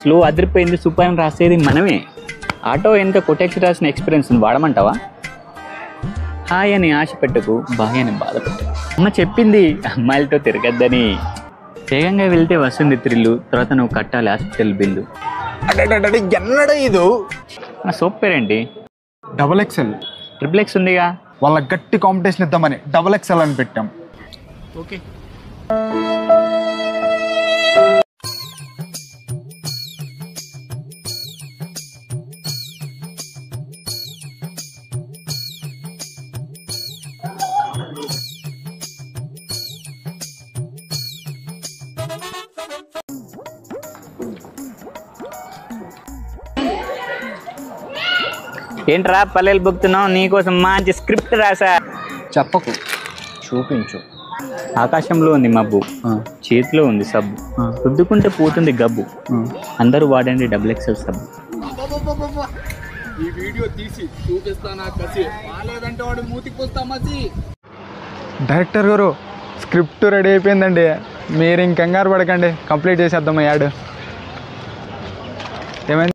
Slow అదిరిపోయింది super అని రాసేది మనమే. ఆటో వెనుక కొటెక్స్ రాసిన ఎక్స్పీరియన్స్ వాడమంటావా? హాయ్ అని ఆశ పెట్టకు, బాయ్ అని బాధపెట్టు. అమ్మ చెప్పింది అమ్మాయిలతో తిరగద్దని. వేగంగా వెళ్తే వస్తుంది థ్రిల్లు, తర్వాత నువ్వు కట్టాలి హాస్పిటల్ బిల్లు. ఎన్నడ ఇది నా సోప్ పేరేంటి? XXL. XXX ఉందిగా. వాళ్ళ గట్టి కాంపిటీషన్ ఇద్దామని XXL అని పెట్టాం. ఓకే. ఏంట్రా పల్లెలు బుక్తున్నావు? నీకోసం మంచి స్క్రిప్ట్ రాసా. చెప్పకు, చూపించు. ఆకాశంలో ఉంది మబ్బు, చేతిలో ఉంది సబ్బు, రుద్దుకుంటే పోతుంది గబ్బు, అందరూ వాడండి XXL సబ్బు. ఈ వీడియో తీసి చూపిస్తానా కసి, బాలేదంటే వాడు మూతికి వస్తా మసి. డైరెక్టర్ గారు, స్క్రిప్ట్ రెడీ అయిపోయిందండి, మీరు ఇంకంగారు పడకండి, కంప్లీట్ చేసేద్దాం యాడ్. ఏమైంది?